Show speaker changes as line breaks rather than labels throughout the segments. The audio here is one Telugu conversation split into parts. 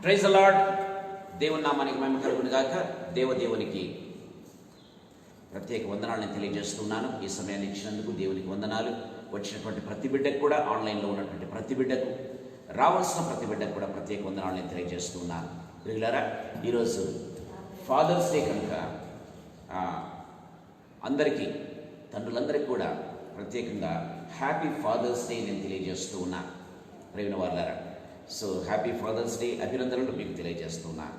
Praise the lord. దేవుని నామానికి మహిమ కలుగును గాక. దేవునికి ప్రత్యేక వందనాలను తెలియజేస్తున్నాను. ఈ సమయాన్ని ఇచ్చినందుకు దేవునికి వందనాలు. వచ్చినటువంటి ప్రతి బిడ్డకు కూడా, ఆన్లైన్లో ఉన్నటువంటి ప్రతి బిడ్డకు, రావాల్సిన ప్రతి బిడ్డకు కూడా ప్రత్యేక వందనాలను తెలియజేస్తున్నాను. ప్రియులారా, ఈరోజు ఫాదర్స్ డే కనుక అందరికీ, తండ్రులందరికీ కూడా ప్రత్యేకంగా హ్యాపీ ఫాదర్స్ డే నేను తెలియజేస్తూ ఉన్నాను. ప్రేమ వారులారా, సో హ్యాపీ ఫాదర్స్ డే అభినందనలు మీకు తెలియజేస్తున్నాను.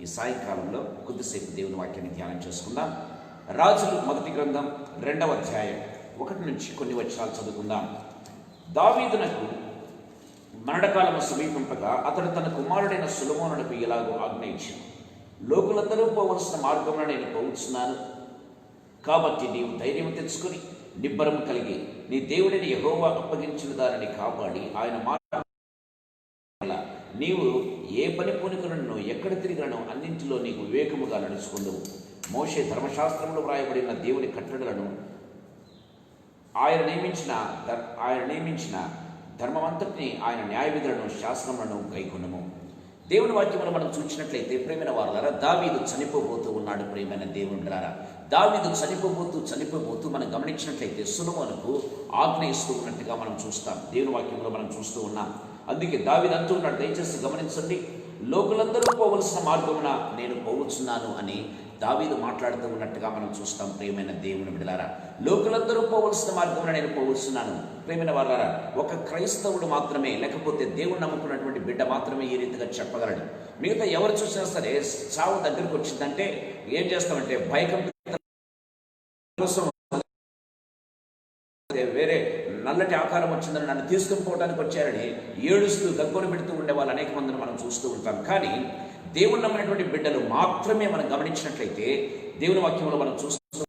ఈ సాయంకాలంలో కొద్దిసేపు దేవుని వాక్యాన్ని ధ్యానం చేసుకుందాం. రాజులు మొదటి గ్రంథం 2వ అధ్యాయం 1 నుంచి కొన్ని వచనాలు చదువుకుందాం. దావీదునకు మరణకాలము సమీపింపగా అతడు తన కుమారుడైన సొలొమోనునకు ఇలాగూ ఆజ్ఞయించాడు. లోకులందరూ పోవలసిన మార్గమున నేను పోవచ్చున్నాను. కాబట్టి నీవు ధైర్యం తెచ్చుకొని నిబ్బరము కలిగి నీ దేవుడిని యెహోవా అప్పగించిన దానిని కాపాడి ఆయన మాట నీవు ఏ పని పూనుకులను ఎక్కడ తిరిగినను అన్నింటిలో నీకు వివేకముగా నడుచుకుందువు. మోషే ధర్మశాస్త్రంలో వ్రాయబడిన దేవుని కట్టడలను ఆయన నియమించిన ధర్మమంతటిని, ఆయన న్యాయ విధులను, శాసనములను గైకొనుము. దేవుని వాక్యమును మనం చూసినట్లయితే ప్రేమైన వారులారా, దావీదు చనిపోబోతూ ఉన్నాడు. ప్రేమైన దేవునులారా, దావీదు చనిపోబోతూ మనం గమనించినట్లయితే సొలొమోనుకు ఆజ్ఞ ఇస్తూ ఉన్నట్టుగా మనం చూస్తాం. దేవుని వాక్యంలో మనం చూస్తూ ఉన్నాం. అందుకే దావీదు అంటూ ఉన్నాడు, దయచేసి గమనించండి, లోకులందరూ పోవలసిన మార్గమున నేను పోవచ్చున్నాను అని దావీదు మాట్లాడుతూ ఉన్నట్టుగా మనం చూస్తాం. ప్రియమైన దేవుని బిడ్డలారా, లోకులందరూ పోవలసిన మార్గమున నేను పోవచ్చున్నాను. ప్రియమైన వారులారా, ఒక క్రైస్తవుడు మాత్రమే, లేకపోతే దేవుని నమ్ముకున్నటువంటి బిడ్డ మాత్రమే ఈ రీతిగా చెప్పగలడు. మిగతా ఎవరు చూసినా సరే చావు దగ్గరకు వచ్చిందంటే ఏం చేస్తామంటే భయకం కోసం వేరే నల్లటి ఆకారం వచ్చిందని నన్ను తీసుకుని పోవడానికి వచ్చారని ఏడుస్తూ గగ్గోలు పెడుతూ ఉండే వాళ్ళు అనేక మందిని మనం చూస్తూ ఉంటాం. కానీ దేవుని నమ్మినటువంటి బిడ్డలు మాత్రమే మనం గమనించినట్లయితే దేవుని వాక్యంలో మనం చూస్తూ,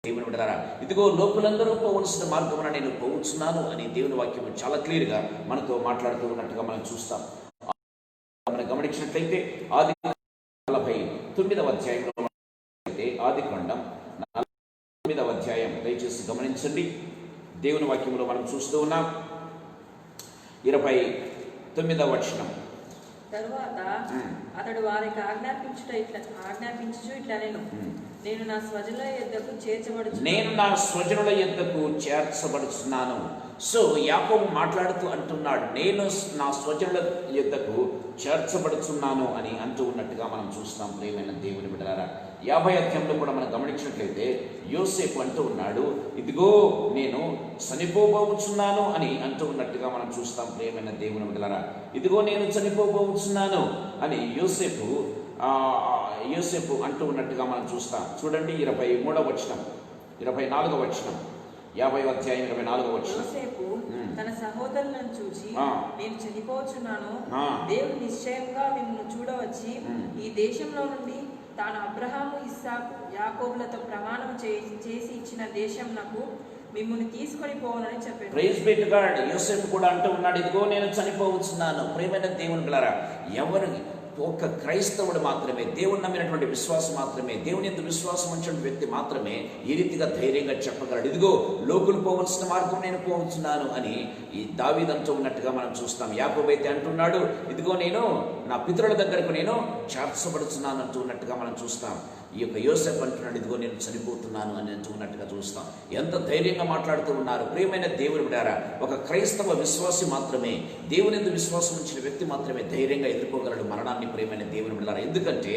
దేవుని బిడ్డలారా, ఇదిగో లోకులందరూ పోవలసిన మార్గమున నేను పోవచ్చున్నాను అని దేవుని వాక్యం చాలా క్లియర్గా మనతో మాట్లాడుతూ ఉన్నట్టుగా మనం చూస్తాం. మనం గమనించినట్లయితే ఆది 49వ అధ్యాయంలో ఆదికాండం 49వ అధ్యాయం దయచేసి గమనించండి. దేవుని వాక్యంలో మనం చూస్తూ ఉన్నాం. 29వ వచనం.
తరువాత అతడు వారికి ఆజ్ఞాపించుచు ఇట్లా నేను నా స్వజనుల యొద్దకు చేర్చబడుచున్నాను. సో యాకోబు మాట్లాడుతూ అంటున్నాడు, నేను నా స్వజనుల యొద్దకు చేర్చబడుచున్నాను అని అంటూ ఉన్నట్టుగా మనం చూస్తాం. ప్రియమైన దేవుని బిడ్డలారా, 50వ అధ్యాయంలో కూడా మనం గమనించినట్లయితే యోసేపు అంటూ ఉన్నాడు, ఇదిగో నేను చనిపోబోచున్నాను అని అంటూ ఉన్నట్టుగా మనం చూస్తాం. ప్రియమైన దేవుని బిడ్డలారా, ఇదిగో నేను చనిపోబోచున్నాను అని యోసేపు అంటూ ఉన్నట్టుగా మనం చూస్తాం. చూడండి 23వ వచనం, 24వ వచనం, 50వ అధ్యాయం 24వ వచనం. యోసేపు తన సహోదరులను చూచి, నేను చనిపోచున్నాను, దేవుడు నిశ్చయంగా మిమ్మల్ని చూడవచ్చి ఈ దేశంలో నుండి తాను అబ్రహాము, ఇస్సాకు, యాకోబులతో ప్రమాణం చేసి ఇచ్చిన దేశం నాకు మిమ్మల్ని తీసుకొని పోవాలని చెప్పాడు.
Praise be to God. యోసేపు కూడా అంటూ ఉన్నాడు, ఇదిగో నేను చనిపోవచ్చున్నాను. ప్రియమైన దేవుని బిడ్డలారా, ఎవరు ఒక క్రైస్తవుడు మాత్రమే, దేవుని నమ్మినటువంటి విశ్వాసం మాత్రమే, దేవుని యందు విశ్వాసం ఉంచినటువంటి వ్యక్తి మాత్రమే ఈ రీతిగా ధైర్యంగా చెప్పగలడు, ఇదిగో లోకులు పోవలసిన మార్గం నేను పోవచ్చున్నాను అని ఈ దావీదు అంటూ ఉన్నట్టుగా మనం చూస్తాం. యాకోబు అయితే అంటున్నాడు, ఇదిగో నేను నా పితరుల దగ్గరకు నేను చేర్చబడుతున్నాను అంటూ ఉన్నట్టుగా మనం చూస్తాం. ఈ యొక్క యోసేపు అంటున్నాడు, ఇదిగో నేను చనిపోతున్నాను అని అంటూ ఉన్నట్టుగా చూస్తాం. ఎంత ధైర్యంగా మాట్లాడుతూ ఉన్నారు. ప్రియమైన దేవుని బిడ్డలారా, ఒక క్రైస్తవ విశ్వాసి మాత్రమే, దేవుని యందు విశ్వాసం ఉంచిన వ్యక్తి మాత్రమే ధైర్యంగా ఎదుర్కోగలడు మరణాన్ని. ప్రియమైన దేవుని బిడ్డలారా, ఎందుకంటే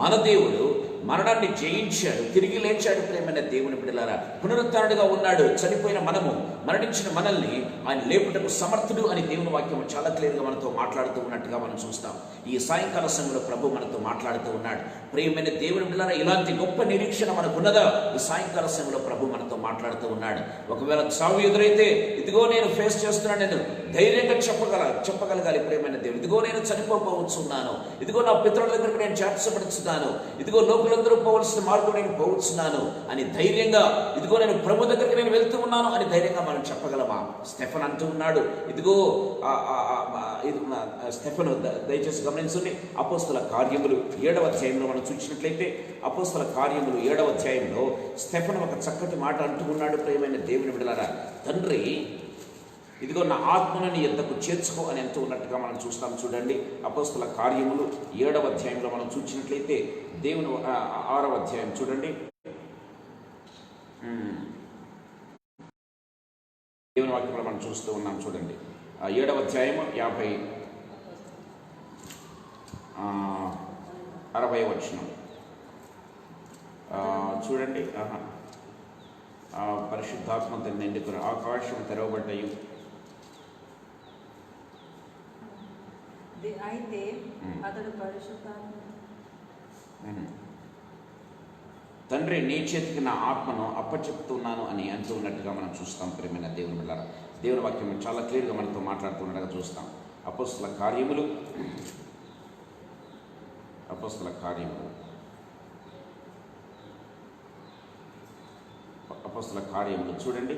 మన దేవుడు మరణాన్ని జయించాడు, తిరిగి లేచాడు. ప్రియమైన దేవుని బిడ్డలారా, పునరుత్థానుడిగా ఉన్నాడు. చనిపోయిన మనము, మరణించిన మనల్ని ఆయన లేపుటకు సమర్థుడు అని దేవుని వాక్యం చాలా క్లియర్గా మనతో మాట్లాడుతూ ఉన్నట్టుగా మనం చూస్తాం. ఈ సాయంకాల సమయంలో ప్రభు మనతో మాట్లాడుతూ ఉన్నాడు. ప్రియమైన దేవుని బిడ్డలారా, ఇలాంటి గొప్ప నిరీక్షణ మనకున్నదా? ఈ సాయంకాల సమయంలో ప్రభు మనతో మాట్లాడుతూ ఉన్నాడు. ఒకవేళ చావు ఎదురైతే ఇదిగో నేను ఫేస్ చేస్తున్నాను, నేను ధైర్యంగా చెప్పగలగాలి. ప్రియమైన దేవుడు, ఇదిగో నేను చనిపోవచ్చున్నాను, ఇదిగో నా పితరుల దగ్గరకు నేను చేర్చబడుచున్నాను, ఇదిగో లోకులందరూ పోవలసిన మార్గం నేను పోవచ్చున్నాను అని ధైర్యంగా, ఇదిగో నేను ప్రభు దగ్గరికి నేను వెళ్తూ ఉన్నాను అని ధైర్యంగా మనం చెప్పగలమా? స్టెఫెన్ అంటూ ఉన్నాడు, ఇదిగో స్టెఫెను దయచేసి గమనించండి. అపోస్తల కార్యములు 7వ అధ్యాయంలో మనం చూసినట్లయితే, అపోస్తల కార్యములు 7వ అధ్యాయంలో, 'స్టెఫెను ఒక చక్కటి మాట అంటూ ఉన్నాడు. ప్రియమైన దేవుని బిడ్డలారా, తండ్రి, 'స్టెఫెను ఒక చక్కటి మాట అంటూ ఉన్నాడు. ప్రియమైన దేవుని బిడ్డలారా, 'స్టెఫెను ఒక చక్కటి మాట అంటూ ఉన్నాడు. ప్రియమైన దేవుని బిడ్డలారా, 'స్టెఫెను ఒక చక్కటి మాట అంటూ ఉన్నాడు. ప్రియమైన దేవుని బిడ్డలారా, తండ్రి, ఇదిగో నా ఆత్మను నీ యొద్దకు చేర్చుకో అని ఎంతో ఉన్నట్టుగా మనం చూస్తాం. చూడండి, అపోస్తల కార్యములు 7వ అధ్యాయంలో మనం చూసినట్లయితే దేవుని 6వ అధ్యాయం చూడండి, దేవుని వాక్యంలో మనం చూస్తూ ఉన్నాం. చూడండి 7వ అధ్యాయము 60వ వచనం చూడండి. పరిశుద్ధాత్మ నిండుకుని ఆకాశం తెరవబడ్డాయి.
అయితే అతడు పరిశుద్ధాత్మ
తండ్రి నీ చేతికి నా ఆత్మను అప్పచెప్తున్నాను అని అంటూ ఉన్నట్టుగా మనం చూస్తాం. ప్రియమైన దేవుని బిడ్డలారా, దేవుని వాక్యం చాలా క్లియర్గా మనతో మాట్లాడుతున్నట్టుగా చూస్తాం. అపోస్తల కార్యములు చూడండి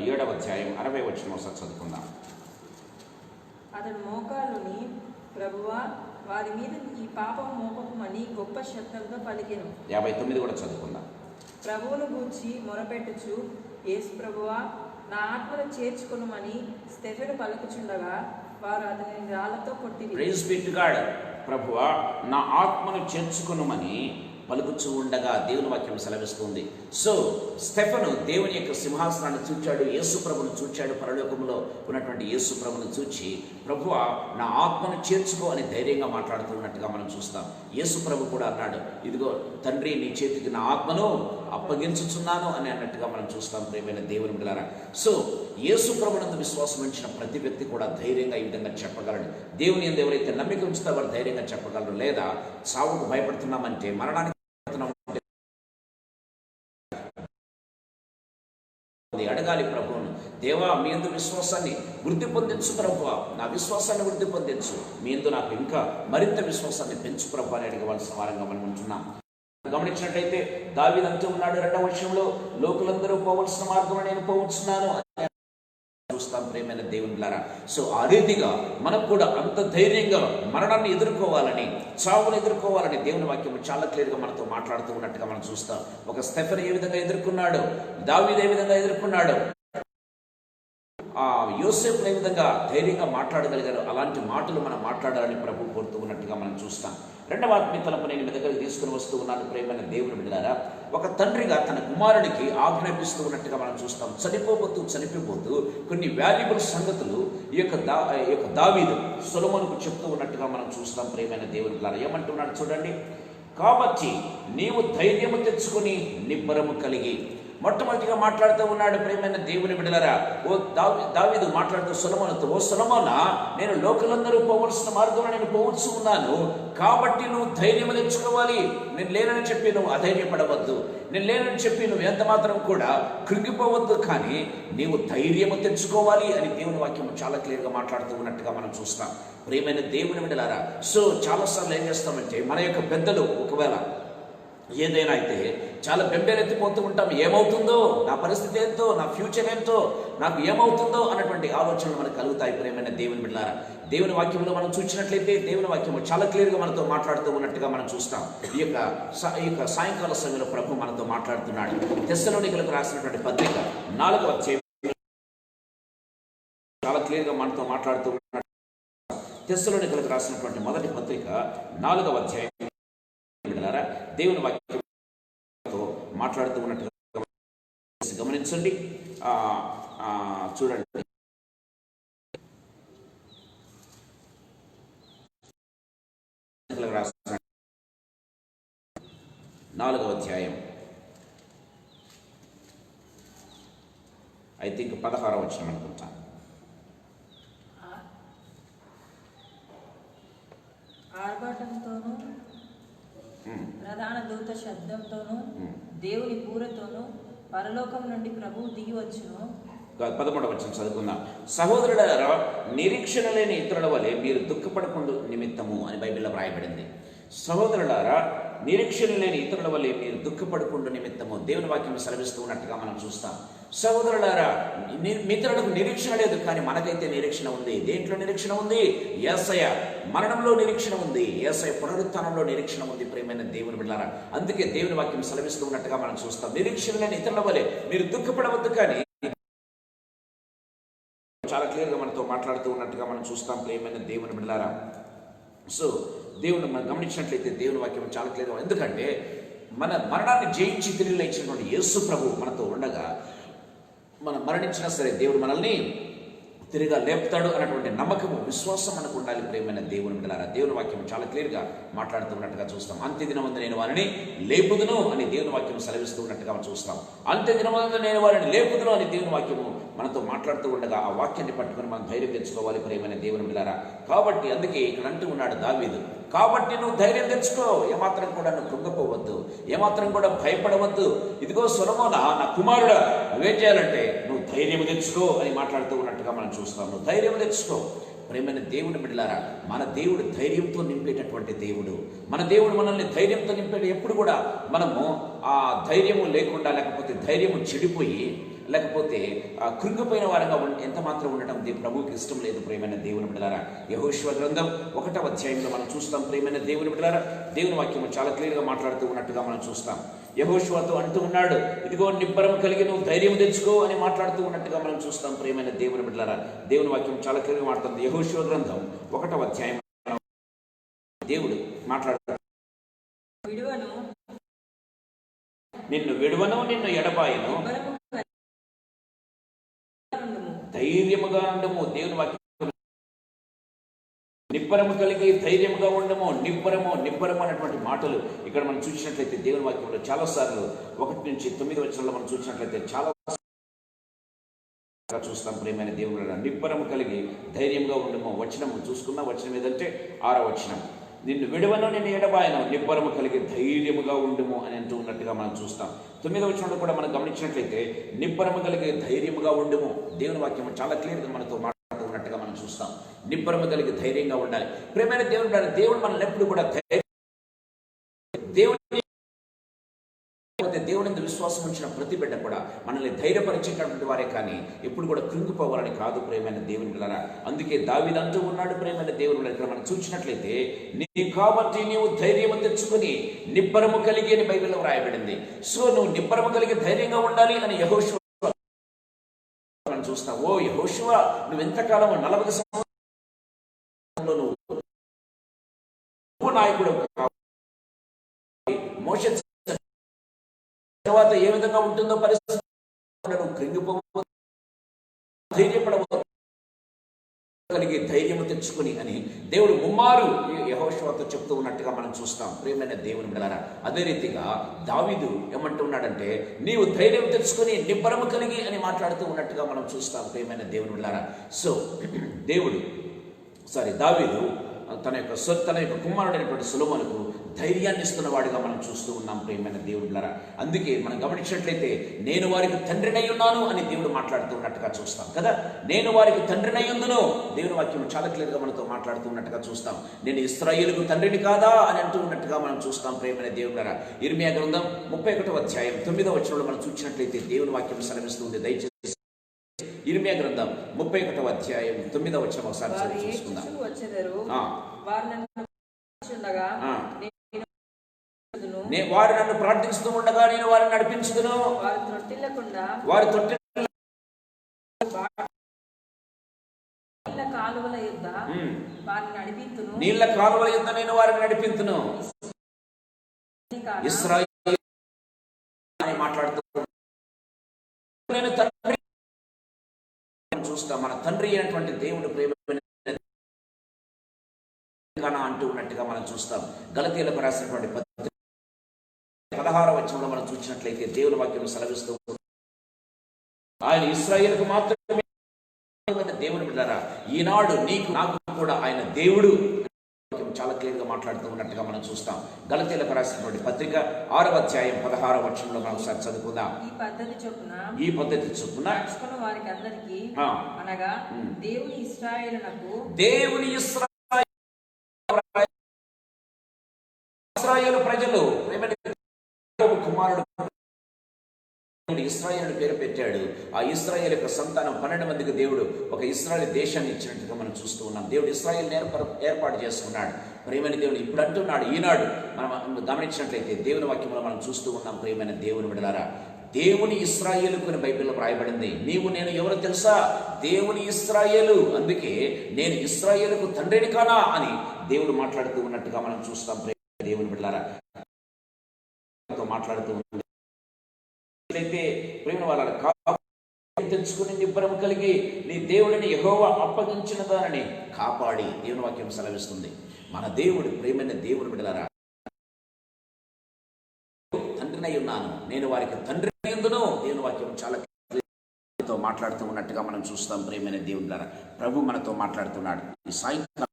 7వ అధ్యాయం 60వ వచనం ఒకసారి చదువుకుందాం.
అతడు మోకాలుని, ప్రభువా వారి మీద ఈ పాపం మోపకమని గొప్ప శబ్దంతో పలికెను.
59 కూడా చదువుకుందాం.
ప్రభువును గూర్చి మొరపెట్టుచు, యేసు ప్రభువా నా ఆత్మను చేర్చుకొనుమని స్టెఫెను పలుకుచుండగా వారు అతనిని రాళ్లతో కొట్టిరి.
Praise be to God. ప్రభువా నా ఆత్మను చేర్చుకొనుమని పలుకుచూ ఉండగా దేవుని వాక్యం సెలవిస్తుంది. సో స్టెఫెను దేవుని యొక్క సింహాసనాన్ని చూచాడు, యేసు ప్రభును చూచాడు. పరలోకంలో ఉన్నటువంటి యేసు ప్రభును చూచి, ప్రభువా నా ఆత్మను చేర్చుకో అని ధైర్యంగా మాట్లాడుతున్నట్టుగా మనం చూస్తాం. యేసు ప్రభు కూడా అన్నాడు, ఇదిగో తండ్రి నీ చేతికి నా ఆత్మను అప్పగించుచున్నాను అని అన్నట్టుగా మనం చూస్తాం. ప్రియమైన దేవుని బిడ్డలారా, సో యేసు ప్రభునందు విశ్వాసం ఉంచిన ప్రతి వ్యక్తి కూడా ధైర్యంగా ఈ విధంగా చెప్పగలడు. దేవుని యందు ఎవరైతే నమ్మిక ఉంచుతా వారు ధైర్యంగా చెప్పగలరు. లేదా సావుకు భయపడుతున్నామంటే, మరణానికి అడగాలి ప్రభువును, దేవా మీ యందు విశ్వాసాన్ని వృద్ధి పొందించు ప్రభువా, నా విశ్వాసాన్ని వృద్ధి పొందించు, మీ యందు నాకు ఇంకా మరింత విశ్వాసాన్ని పెంచు ప్రభు అని అడగవలసిన వారంగా మనం ఉంటున్నాం. గమనించినట్లయితే దావీదు అంటూ ఉన్నాడు 2వ వచనంలో, లోకులందరూ పోవలసిన మార్గం నేను పోవచ్చున్నాను చూస్తాం. ప్రేమైన దేవునిలారా, సో ఆ రీతిగా మనకు కూడా అంత ధైర్యంగా మరణాన్ని ఎదుర్కోవాలని, చావును ఎదుర్కోవాలని దేవుని వాక్యం చాలా క్లియర్గా మనతో మాట్లాడుతూ ఉన్నట్టుగా మనం చూస్తాం. ఒక స్టెఫెను ఏ విధంగా ఎదుర్కొన్నాడు, దావీదు ఏ విధంగా ఎదుర్కొన్నాడు, యోసేపును ఏ విధంగా ధైర్యంగా మాట్లాడగలిగారు, అలాంటి మాటలు మనం మాట్లాడాలని ప్రభు కోరుతూ ఉన్నట్టుగా మనం చూస్తాం. 2వ ఆత్మీయ తలంపు నేను మీ దగ్గరికి తీసుకుని వస్తూ ఉన్నాను. ప్రేమైన దేవుని బిడ్డలారా, ఒక తండ్రిగా తన కుమారుడికి ఆజ్ఞాపిస్తూ ఉన్నట్టుగా మనం చూస్తాం. చనిపోతూ కొన్ని వాల్యుబుల్ సంగతులు ఈ యొక్క దావీదు సొలొమోనుకు చెప్తూ ఉన్నట్టుగా మనం చూస్తాం. ప్రేమైన దేవుని బిడ్డలారా, ఏమంటున్నాడు చూడండి, కాబట్టి నీవు ధైర్యము తెచ్చుకొని నిబ్బరము కలిగి, మొట్టమొదటిగా మాట్లాడుతూ ఉన్నాడు. ప్రేమైన దేవుని బిడ్డలారా, దావీదు మాట్లాడుతూ సొలొమోనుతో, ఓ సొలొమోనా, నేను లోకులందరూ పోవలసిన మార్గంలో నేను పోవచ్చు ఉన్నాను, కాబట్టి నువ్వు ధైర్యం తెచ్చుకోవాలి. నేను లేనని చెప్పి నువ్వు అధైర్యపడవద్దు, నేను లేనని చెప్పి నువ్వు ఎంత మాత్రం కూడా కృంగిపోవద్దు, కానీ నీవు ధైర్యము తెచ్చుకోవాలి అని దేవుని వాక్యం చాలా క్లియర్గా మాట్లాడుతూ ఉన్నట్టుగా మనం చూస్తాం. ప్రియమైన దేవుని బిడ్డలారా, సో చాలాసార్లు ఏం చేస్తామంటే, మన యొక్క పెద్దలు ఒకవేళ ఏదైనా అయితే చాలా బెంబేలెత్తిపోతూ ఉంటాం. ఏమవుతుందో, నా పరిస్థితి ఏంటో, నా ఫ్యూచర్ ఏంటో, నాకు ఏమవుతుందో అన్నటువంటి ఆలోచనలు మనకు కలుగుతాయి. ప్రియమైన దేవుని బిడ్డలారా, దేవుని వాక్యంలో మనం చూసినట్లయితే దేవుని వాక్యం చాలా క్లియర్గా మనతో మాట్లాడుతూ ఉన్నట్టుగా మనం చూస్తాం. ఈ యొక్క సాయంకాల సమయంలో ప్రభు మనతో మాట్లాడుతున్నాడు. తెస్సలోనికలకు రాసినటువంటి పత్రిక 4వ అధ్యాయం చాలా క్లియర్గా మనతో మాట్లాడుతూ ఉన్నాడు. తెస్సలోనికలకు రాసినటువంటి మొదటి పత్రిక 4వ అధ్యాయం దేవుని వాక్యంతో మాట్లాడుతూ ఉన్నట్టుగా గమనించండి. చూడండి, రాసిన 4వ అధ్యాయం ఐ థింక్ 16వ వచనం అనుకుంటాను.
ఆర్భాటంతోనూ ప్రధాన దూత శబ్దంతోనూ దేవుని బూరతోనూ పరలోకం నుండి ప్రభువు దిగి వచ్చును.
11వ వచనం చదువుకుందాం. సహోదరులారా, నిరీక్షణ లేని ఇతరుల వలె మీరు దుఃఖపడకుండా నిమిత్తము అని బైబిల్లో వ్రాయబడింది. సహోదరులారా, నిరీక్షణ లేని ఇతరుల వలె మీరు దుఃఖపడకుండా నిమిత్తము దేవుని వాక్యం సెలవిస్తూ ఉన్నట్టుగా మనం చూస్తాం. సహోదరులారా, మిత్రులకు నిరీక్షణ లేదు, కానీ మనకైతే నిరీక్షణ ఉంది. దేంట్లో నిరీక్షణ ఉంది? యేసయ్య మరణంలో నిరీక్షణ ఉంది, యేసయ్య పునరుత్థానంలో నిరీక్షణ ఉంది. ప్రియమైన దేవుని బిడ్డలారా, అందుకే దేవుని వాక్యం సెలవిస్తూ ఉన్నట్టుగా మనం చూస్తాం. నిరీక్షణ లేని ఇతరుల వలె మీరు దుఃఖపడవద్దు, కానీ చాలా
క్లియర్గా మనతో మాట్లాడుతూ ఉన్నట్టుగా మనం చూస్తాం ప్రియమైన దేవుని బిడ్డలారా. సో దేవుని మనం గమనించినట్లయితే దేవుని వాక్యం చాలా క్లియర్గా, ఎందుకంటే మన మరణాన్ని జయించి తిరిగి లేచినటువంటి యేసు ప్రభు మనతో ఉండగా మనం మరణించినా సరే దేవుడు మనల్ని తిరిగా లేపుతాడు అన్నటువంటి నమ్మకము, విశ్వాసం మనకు ఉండాలి ప్రియమైన దేవుని బిడ్డలారా. దేవుని వాక్యం చాలా క్లియర్గా మాట్లాడుతూ ఉన్నట్టుగా చూస్తాం. అంత్యదినమందు నేను వారిని లేపుదును అని దేవుని వాక్యం సెలవిస్తూ ఉన్నట్టుగా మనం చూస్తాం. అంత్యదినమందు నేను వారిని లేపుదును అని దేవుని వాక్యము మనతో మాట్లాడుతూ ఉండగా ఆ వాక్యాన్ని పట్టుకుని మనం ధైర్యం తెచ్చుకోవాలి ప్రియమైన దేవుని బిడ్డలారా. కాబట్టి అందుకే ఇక్కడ అంటూ ఉన్నాడు దావీదు, కాబట్టి నువ్వు ధైర్యం తెచ్చుకో, ఏమాత్రం కూడా నువ్వు కృంగపోవద్దు, ఏమాత్రం కూడా భయపడవద్దు. ఇదిగో సొలొమోనా, నా కుమారుడా, నువ్వేం చేయాలంటే నువ్వు ధైర్యం తెచ్చుకో అని మాట్లాడుతూ ఉన్నట్టుగా మనం చూస్తాం. నువ్వు ధైర్యం తెచ్చుకో. ప్రేమైన దేవుని బిడ్డలారా, మన దేవుడు ధైర్యంతో నింపేటటువంటి దేవుడు. మన దేవుడు మనల్ని ధైర్యంతో నింపేట. ఎప్పుడు కూడా మనము ఆ ధైర్యము లేకుండా, లేకపోతే ధైర్యము చెడిపోయి, లేకపోతే కృంగిపోయిన వారంగా ఎంత మాత్రం ఉండటం ప్రభువుకి ఇష్టం లేదు ప్రియమైన దేవుని బిడ్డలారా. యెహోషువ గ్రంథం 1వ అధ్యాయంలో మనం చూస్తాం ప్రియమైన దేవుని బిడ్డలారా. దేవుని వాక్యం చాలా క్లియర్గా మాట్లాడుతూ ఉన్నట్టుగా మనం చూస్తాం. యెహోషువతో అంటూ ఉన్నాడు, ఇదిగో నిబ్బరం కలిగి నువ్వు ధైర్యం తెచ్చుకో అని మాట్లాడుతూ ఉన్నట్టుగా మనం చూస్తాం ప్రియమైన దేవుని బిడ్డలారా. దేవుని వాక్యం చాలా క్లియర్గా మాట్లాడుతుంది. యెహోషువ గ్రంథం 1వ అధ్యాయం దేవుడు మాట్లాడుతాడు, నిన్ను విడువను, నిన్ను ఎడబాయను, ధైర్యముగా ఉండము. దేవుని వాక్యం నిబ్బరము కలిగి ధైర్యముగా ఉండము. నిబ్బరము అనేటువంటి మాటలు ఇక్కడ మనం చూసినట్లయితే దేవుని వాక్యంలో చాలాసార్లు 1 నుంచి 9 వచనాల్లో మనం చూసినట్లయితే చాలా చూస్తాం ప్రియమైన దేవుని. నిబ్బరము కలిగి ధైర్యంగా ఉండము. వచనము చూసుకున్న వచనం ఏదంటే 6వ వచనం, నిన్ను విడవను, నిన్ను ఎడబాయను, నిబ్బరము కలిగి ధైర్యముగా ఉండుము అని అంటూ ఉన్నట్టుగా మనం చూస్తాం. 9వ వచనంలో కూడా మనం గమనించినట్లయితే నిబ్బరము కలిగి ధైర్యముగా ఉండుము. దేవుని వాక్యం చాలా క్లియర్గా మనతో మాట్లాడుతూ ఉన్నట్టుగా మనం చూస్తాం. నిబ్బరము కలిగి ధైర్యంగా ఉండాలి ప్రియమైన దేవుడు. దేవుడు మనల్ని ఎప్పుడు కూడా దేవుని విశ్వాసం ఉంచిన ప్రతి బిడ్డ కూడా మనల్ని ధైర్యపరిచేటటువంటి వారే కానీ ఎప్పుడు కూడా కృంగిపోవాలని కాదు ప్రియమైన దేవుని బిడ్డలారా. అందుకే దావీదు అంటూ ఉన్నాడు ప్రియమైన దేవుని బిడ్డలారా, ఇక్కడ మనం చూసినట్లయితే కాబట్టి నీవు ధైర్యము తెచ్చుకుని నిబ్బరము కలిగి అని బైబిల్లో వ్రాయబడింది. సో నువ్వు నిబ్బరము కలిగి ధైర్యంగా ఉండాలి అని యెహోషువ మనం చూస్తాం. ఓ యెహోషువ, నువ్వు ఎంతకాలం 40 సంవత్సరాలు నువ్వు నాయకుడు మోషే తర్వాత ఏ విధంగా ఉంటుందో పరిస్థితి, నువ్వు కృంగిపోవద్దు, ధైర్యపడవద్దు, కలిగి ధైర్యము తెచ్చుకుని అని దేవుడు ముమ్మారు యెహోషువతో చెప్తూ ఉన్నట్టుగా మనం చూస్తాం ప్రియమైన దేవుని బిడ్డలారా. అదే రీతిగా దావీదు ఏమంటున్నాడంటే నీవు ధైర్యం తెచ్చుకుని నిబ్బరము కలిగి అని మాట్లాడుతూ ఉన్నట్టుగా మనం చూస్తాం ప్రియమైన దేవుని బిడ్డలారా. సో దావీదు తన యొక్క కుమారుడైనటువంటి సొలొమోనుకు ధైర్యాన్ని ఇస్తున్న వాడిగా మనం చూస్తూ ఉన్నాం ప్రియమైన దేవుని బిడ్డలారా. అందుకే మనం గమనించినట్లయితే నేను వారికి తండ్రినై ఉన్నాను అని దేవుడు మాట్లాడుతూ ఉన్నట్టుగా చూస్తాం కదా. నేను వారికి తండ్రినై ఉందును, దేవుని వాక్యం చాలా క్లియర్గా మనతో మాట్లాడుతూ ఉన్నట్టుగా చూస్తాం. నేను ఇశ్రాయేలుకు తండ్రిని కాదా అని అంటూ ఉన్నట్టుగా మనం చూస్తాం ప్రియమైన దేవుని బిడ్డలారా. ఇర్మియా గ్రంథం 31వ అధ్యాయం 9వ వచనంలో మనం చూసినట్లయితే దేవుని వాక్యం సెలవిస్తుంది. దయచేసి ఇర్మియా గ్రంథం 31వ అధ్యాయం 9వ వచనం ఒకసారి చూసుకుందాం. వారు నన్ను ప్రార్థిస్తూ ఉండగా నేను వారిని నడిపించుదును, వారి తొట్టి నీళ్ల కాలువల యుద్ధ నేను వారిని నడిపించును. ఇశ్రాయేలు మాట్లాడుతూ నేను తండ్రి చూస్తాం. మన తండ్రి అయినటువంటి దేవుడు ప్రేమ అంటూ ఉన్నట్టుగా మనం చూస్తాం. గలతీయులకు రాసినటువంటి 16వ వచనంలో మనం చూసినట్లయితే దేవుని వాక్యం సెలవిస్తూ ఆయన ఇశ్రాయేలుకు మాత్రమే దేవుని బిడ్డలారా, ఈనాడు నీకు నాకు కూడా ఆయన దేవుడు చాలా క్లియర్ గా మాట్లాడుతూ ఉన్నట్టుగా మనం చూస్తాం. గలతీయులకు రాసినటువంటి పత్రిక 6వ అధ్యాయం 16వ వచనంలో మనం ఒకసారి చదువుకుందాం. ఈ పద్ధతి చొప్పున
అనగా దేవుని ఇశ్రాయేలునకు
ఇశ్రాయేలు ప్రజలు కుమారుడు ఇశ్రాయేలు పేరు పెట్టాడు. ఆ ఇశ్రాయేల్ యొక్క సంతానం 12 మందికి దేవుడు ఒక ఇశ్రాయేల్ దేశాన్ని ఇచ్చినట్టుగా మనం చూస్తూ ఉన్నాం. దేవుడు ఇశ్రాయేల్ ఏర్పాటు చేసుకున్నాడు ప్రియమైన దేవుడు. ఇప్పుడు అంటున్నాడు, ఈనాడు మనం గమనించినట్లయితే దేవుని వాక్యంలో మనం చూస్తూ ఉన్నాం ప్రియమైన దేవుని బిడ్డలారా,
దేవుని ఇశ్రాయేలుకు అని బైబిల్లో రాయబడింది. నీవు నేను ఎవరో తెలుసా? దేవుని ఇశ్రాయేలు. అందుకే నేను ఇశ్రాయేలుకు తండ్రిని కానా అని దేవుడు మాట్లాడుతూ ఉన్నట్టుగా మనం చూస్తాం. దేవుని బిడ్డలారా మాట్లాడుతూ అయితే ప్రేమ వాళ్ళ తెచ్చుకుని నిబ్బరం కలిగి నీ దేవుడిని యెహోవా అప్పగించిన దానిని కాపాడి దేవుని వాక్యం సెలవిస్తుంది. మన దేవుడు ప్రేమైన దేవుని బిడ్డలారా, తండ్రినై ఉన్నాను, నేను వారికి తండ్రి ఎందును దేవుని వాక్యం చాలా మాట్లాడుతూ ఉన్నట్టుగా మనం చూస్తాం. ప్రేమైన దేవుని ద్వారా ప్రభు మనతో మాట్లాడుతున్నాడు. ఈ సాయంత్రం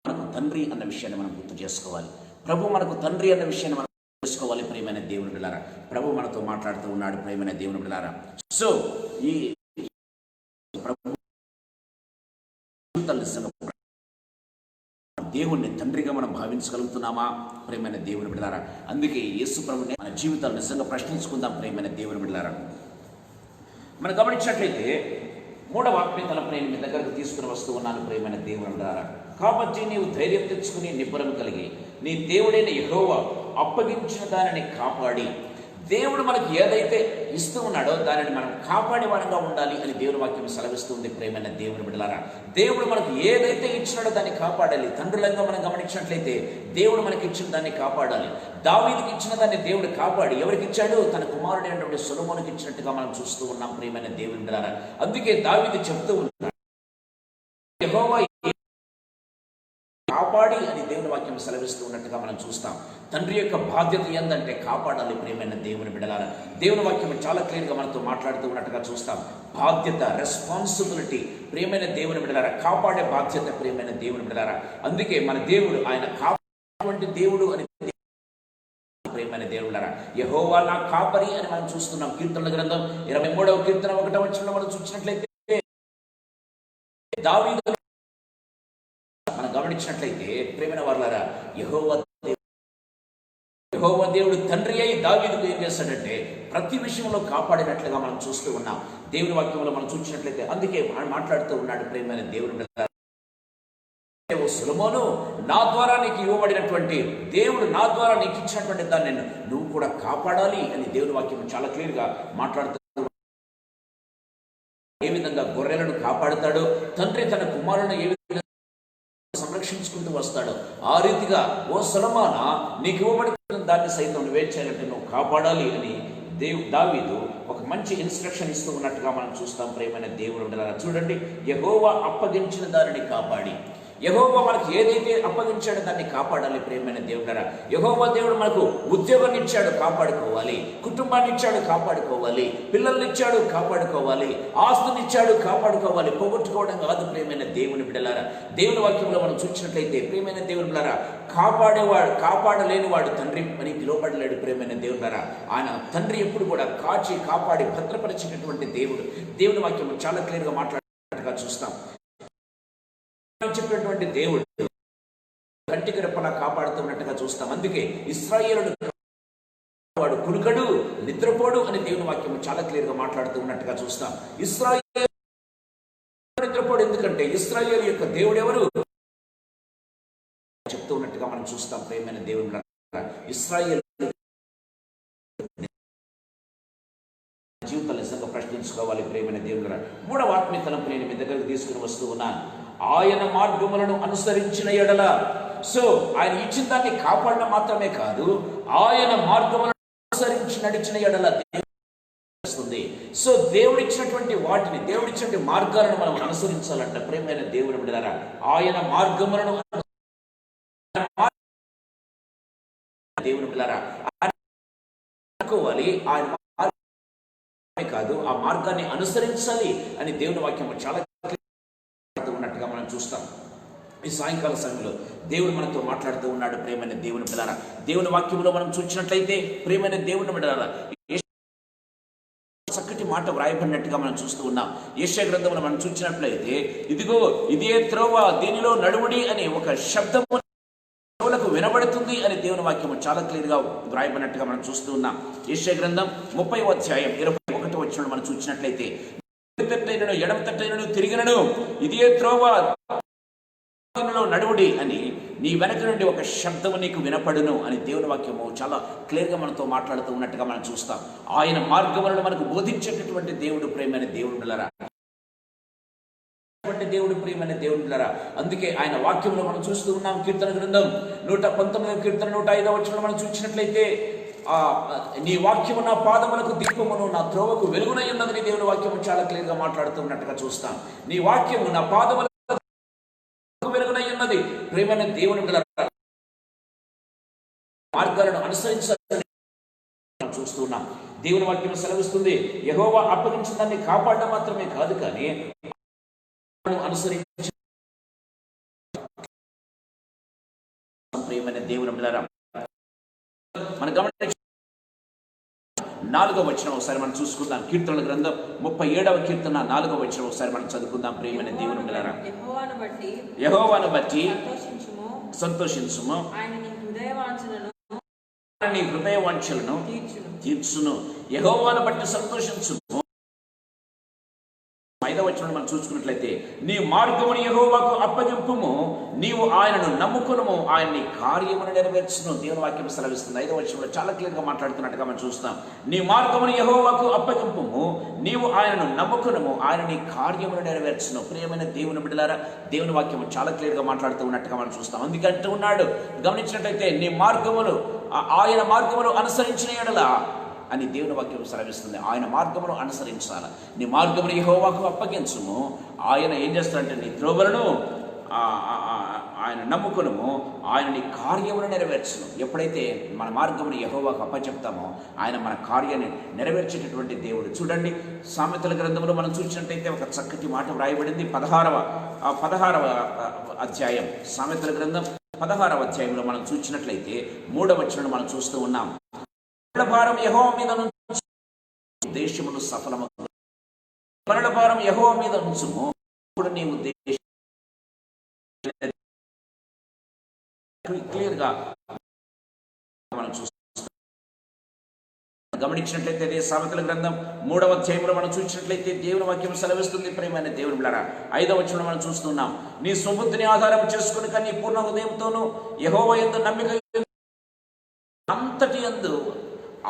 మనకు తండ్రి అన్న విషయాన్ని మనం గుర్తు చేసుకోవాలి. ప్రభు మనకు తండ్రి అన్న విషయాన్ని మనం తెలుసుకోవాలి. ప్రేమైన దేవుని బిడ్డలారా, ప్రభు మనతో మాట్లాడుతూ ఉన్నాడు. ప్రేమైన దేవుని బిడ్డలారా, సో ఈ ప్రభు దేవుణ్ణి తండ్రిగా మనం భావించగలుగుతున్నామా? ప్రేమైన దేవుని బిడ్డలారా, అందుకే యేసు ప్రభుని మన జీవితాలు నిజంగా ప్రశ్నించుకుందాం. ప్రేమైన దేవుని బిడ్డలారా, మనం గమనించినట్లయితే 3వ ఆత్మీయతలను నేను మీ దగ్గరకు తీసుకుని వస్తూ ఉన్నాను. ప్రేమైన దేవుని బిడ్డలారా, కాబట్టి నీవు ధైర్యం తెచ్చుకుని నిబ్బరం కలిగి నీ దేవుడైన యెహోవా అప్పగించిన దానిని కాపాడి, దేవుడు మనకి ఏదైతే ఇస్తూ ఉన్నాడో దానిని మనం కాపాడే వారంగా ఉండాలి అని దేవుని వాక్యం సెలవిస్తుంది. ప్రేమైన దేవుని బిడ్డలారా, దేవుడు మనకు ఏదైతే ఇచ్చినాడో దాన్ని కాపాడాలి. తండ్రులంగా మనం గమనించినట్లయితే దేవుడు మనకి ఇచ్చిన దాన్ని కాపాడాలి. దావీదుకి ఇచ్చిన దాన్ని దేవుడు కాపాడి ఎవరికి ఇచ్చాడు? తన కుమారుడైనటువంటి సొలొమోనుకి ఇచ్చినట్టుగా మనం చూస్తూ ఉన్నాం. ప్రేమైన దేవుని బిడ్డలారా, అందుకే దావీదు చెప్తూ ఉన్నాడు, యెహోవా కాపాడి అని దేవుని వాక్యం సెలవిస్తూ ఉన్నట్టుగా మనం చూస్తాం. తండ్రి యొక్క బాధ్యత ఏందంటే కాపాడాలి. ప్రేమైన దేవుని బిడ్డలారా, దేవుని వాక్యం చాలా క్లియర్గా మనతో మాట్లాడుతూ ఉన్నట్టుగా చూస్తాం. బాధ్యత, రెస్పాన్సిబిలిటీ. ప్రేమైన దేవుని బిడ్డలారా, కాపాడే బాధ్యత. ప్రేమైన దేవుని బిడ్డలారా, అందుకే మన దేవుడు ఆయన కాపాడే దేవుడు అని ప్రేమైన దేవుడులారా, యెహోవా నా కాపరి అని మనం చూస్తున్నాం. కీర్తనల గ్రంథం 23వ కీర్తన 1వ వచనంలో మనం చూసినట్లయితే దావీదు మనం గమనించినట్లయితే ప్రేమైన వారులారా, యెహోవా దేవుడు తండ్రి అయి దావీదుకు ఏం చేస్తాడంటే ప్రతి విషయంలో కాపాడినట్లుగా మనం చూస్తూ ఉన్నాం. దేవుని వాక్యంలో మనం చూసినట్లయితే అందుకే ఆయన మాట్లాడుతూ ఉన్నాడు. ప్రేమైన దేవుని సొలొమోను, నా ద్వారా నీకు ఇవ్వబడినటువంటి దేవుడు నా ద్వారా నీకు ఇచ్చినటువంటి దాన్ని నువ్వు కూడా కాపాడాలి అని దేవుని వాక్యం చాలా క్లియర్గా మాట్లాడుతూ, ఏ విధంగా గొర్రెలను కాపాడుతాడో తండ్రి తన కుమారులను ఏ విధంగా సంరక్షించుకుంటూ వస్తాడు, ఆ రీతిగా ఓ సొలొమోనా నీకు ఇవ్వబడిన దాన్ని సైతం నువ్వేం చేయాలంటే నువ్వు కాపాడాలి అని దావీదు ఒక మంచి ఇన్స్ట్రక్షన్ ఇస్తూ ఉన్నట్టుగా మనం చూస్తాం. ప్రేమైన దేవుడు ఉండాలని చూడండి, యెహోవా అప్పగించిన దానిని కాపాడి, యెహోవా మనకు ఏదైతే అప్పగించాడో దాన్ని కాపాడాలి. ప్రేమైన దేవుడారా, యెహోవా దేవుడు మనకు ఉద్యోగాన్ని ఇచ్చాడు, కాపాడుకోవాలి. కుటుంబాన్ని ఇచ్చాడు, కాపాడుకోవాలి. పిల్లల్ని ఇచ్చాడు, కాపాడుకోవాలి. ఆస్తుని ఇచ్చాడు, కాపాడుకోవాలి. పోగొట్టుకోవడం కాదు. ప్రేమైన దేవుని బిడ్డలారా, దేవుని వాక్యంలో మనం చూసినట్లయితే ప్రేమైన దేవుని బిడ్డలారా, కాపాడేవాడు కాపాడలేని వాడు తండ్రి అని పిలువబడలేడు. ప్రేమైన దేవుడారా, ఆయన తండ్రి ఎప్పుడు కూడా కాచి కాపాడి భద్రపరిచినటువంటి దేవుడు. దేవుని వాక్యం చాలా క్లియర్గా మాట్లాడినట్టుగా చూస్తాం. చెప్పినటువంటి దేవుడు కంటికి రెప్పలా కాపాడుతున్నట్టుగా చూస్తాం. అందుకే ఇశ్రాయేలును వాడు కునుకడు నిద్రపోడు అని దేవుని వాక్యం చాలా క్లియర్ గా మాట్లాడుతూ ఉన్నట్టుగా చూస్తాం. ఇశ్రాయేలు నిద్రపోడు, ఎందుకంటే ఇశ్రాయేలు యొక్క దేవుడు ఎవరు చెప్తూ ఉన్నట్టుగా మనం చూస్తాం. ప్రేమైన దేవుని ఇశ్రాయేలు జీవితాలు నిజంగా ప్రశ్నించుకోవాలి. ప్రేమైన దేవుని 3వ ఆత్మీయతలను నేను మీ దగ్గరకు తీసుకుని వస్తూ ఉన్నాను. ఆయన మార్గములను అనుసరించిన ఎడల, సో ఆయన ఇచ్చిన దాన్ని కాపాడడం మాత్రమే కాదు, ఆయన మార్గములను అనుసరించి నడిచిన ఎడల వస్తుంది. సో దేవుడిచ్చినటువంటి వాటిని, దేవుడిచ్చినటువంటి మార్గాలను మనం అనుసరించాలంట. ప్రేమైన దేవుని బిడ్డలారా, ఆయన మార్గములను దేవుని బిడ్డలారా అనుకోవాలి. ఆయన కాదు, ఆ మార్గాన్ని అనుసరించాలి అని దేవుని వాక్యం చాలా ఉన్నట్టుగా మనం చూస్తాం. ఈ సాయంకాల సమయంలో దేవుడు మనతో మాట్లాడుతూ ఉన్నాడు. ప్రేమైన దేవుని బిడ్డలారా, దేవుని వాక్యంలో మనం చూసినట్లయితే ప్రేమైన దేవుని బిడ్డలారా, చక్కటి మాట వ్రాయబడినట్టుగా మనం చూస్తూ ఉన్నాం. యెషయా గ్రంథంలో మనం చూసినట్లయితే ఇదిగో ఇదే త్రోవ, దీనిలో నడువుడి అని ఒక శబ్దము వినబడుతుంది అని దేవుని వాక్యము చాలా క్లియర్ గా వ్రాయబడినట్టుగా మనం చూస్తూ ఉన్నాం. యెషయా గ్రంథం 30వ అధ్యాయం 21వ వచనం మనం చూసినట్లయితే, ఎడమ తట్టైనను తిరిగినను ఇదే త్రోవ మార్గంలో నడువుడి అని నీ వెనక నుండి ఒక శబ్దము నీకు వినపడును అని దేవుని వాక్యము చాలా క్లియర్గా మనతో మాట్లాడుతూ ఉన్నట్టుగా మనం చూస్తాం. ఆయన మార్గములను మనకు బోధించేటటువంటి దేవుడు, ప్రేమైన దేవుడు బిడ్డలారా, దేవుడు ప్రియమైన దేవుడు బిడ్డలారా. అందుకే ఆయన వాక్యంలో మనం చూస్తూ ఉన్నాం. కీర్తన గ్రంథం 119 కీర్తన 105 వచనంలో మనం చూసినట్లయితే నీ వాక్యము నా పాదములకు దీపమును నా త్రోవకు వెలుగునై ఉన్నదని దేవుని వాక్యము చాలా క్లియర్గా మాట్లాడుతూ ఉన్నట్టుగా చూస్తాం. నీ వాక్యము నా పాదములకు వెలుగునై ఉన్నది. ప్రియమైన దేవుని బిడ్డలారా, మార్గాలను అనుసరించాలని చూస్తున్నాం. దేవుని వాక్యం సెలవిస్తుంది, యెహోవా అప్పగించిన దాన్ని కాపాడడం మాత్రమే కాదు, కానీ అనుసరించి ప్రియమైన దేవుని బిడ్డలారా, మన గమనించ 4వ వచనం ఒకసారి మనం చూసుకుందాం. కీర్తనల గ్రంథం 37వ కీర్తన 4వ వచనం ఒకసారి మనం చదువుకుందాం. ప్రియమైన దేవుని బిడ్డలారా, యెహోవాను బట్టి సంతోషించుము, ఆయన నీ హృదయ వాంఛలను తీర్చును. యెహోవాను బట్టి సంతోషించుము. 5వ వచనం మనం చూసుకున్నట్లయితే, నీ మార్గమును యెహోవాకు అప్పగింపుము, నీవు ఆయనను నమ్ముకునుము, ఆయన నీ కార్యమును నెరవేర్చును. దేవుని వాక్యం సెలవిస్తుంది. 5వ వచనంలో చాలా క్లియర్గా మాట్లాడుతున్నట్టుగా మనం చూస్తాం. నీ మార్గమును యెహోవాకు అప్పగింపుము, నీవు ఆయనను నమ్ముకునుము, ఆయన నీ కార్యమును నెరవేర్చును. ప్రియమైన దేవుని బిడ్డలారా, దేవుని వాక్యము చాలా క్లియర్గా మాట్లాడుతూ ఉన్నట్టుగా మనం చూస్తాం. అందుకంటూ ఉన్నాడు, గమనించినట్లయితే, నీ మార్గములు ఆయన మార్గములు అనుసరించిన యెడల అని దేవుని వాక్యం సెలవిస్తుంది. ఆయన మార్గమును అనుసరించాలి. నీ మార్గమును యెహోవాకు అప్పగించుము, ఆయన ఏం చేస్తాడంటే నీ త్రోవలను ఆయన నమ్ముకునుము, ఆయన నీ కార్యమును నెరవేర్చును. ఎప్పుడైతే మన మార్గమును యెహోవాకు అప్పచెప్తామో ఆయన మన కార్యాన్ని నెరవేర్చేటటువంటి దేవుడు. చూడండి, సామెతల గ్రంథంలో మనం చూసినట్టయితే ఒక చక్కటి మాట వ్రాయబడింది. 16వ అధ్యాయం, సామెతల గ్రంథం 16వ అధ్యాయంలో మనం చూసినట్లయితే 3వ వచనం మనం చూస్తూ ఉన్నాం. భారం యెహోవా మీద దేశమును సఫలమగు, పనుల భారం యెహోవా మీద ఉంచుము, ఇప్పుడు నీవు క్లియర్గా మనం చూస్తాం. గమనించినట్లయితే అదే సామెతల గ్రంథం 3వ అధ్యాయంలో మనం చూసినట్లయితే దేవుని వాక్యం సెలవిస్తుంది. ప్రియమైన దేవుని బిడ్డలారా, 5వ వచనంలో మనం చూస్తున్నాం. నీ సుబుద్ధిని ఆధారం చేసుకుని నీ పూర్ణ హృదయంతోనూ యెహోవా యందు నమ్మిక అంతటి యందు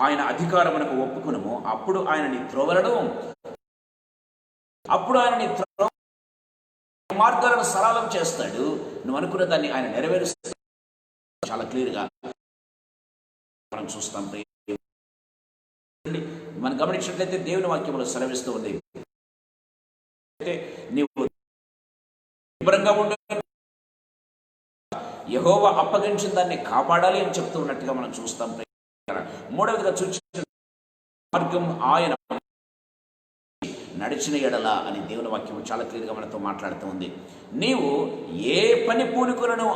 ఆయన అధికారమునకు ఒప్పుకునుము, అప్పుడు ఆయన నీ త్రోవలను మార్గాలను సరళం చేస్తాడు. నువ్వు అనుకున్న దాన్ని ఆయన నెరవేరుస్తాడు. చాలా క్లియర్గా మనం చూస్తాం. మనం గమనించినట్లయితే దేవుని వాక్యములో సెలవిస్తూ ఉంది, నీవు శుభ్రంగా ఉండు, యెహోవా అప్పగించిన దాన్ని కాపాడాలి అని చెప్తూ ఉన్నట్టుగా మనం చూస్తాం. 3వదిగా చూసిన మార్గం ఆయన నడిచిన ఎడల అని దేవుని వాక్యం చాలా క్లియర్గా మనతో మాట్లాడుతూ ఉంది. నీవు ఏ పని పూనుకులను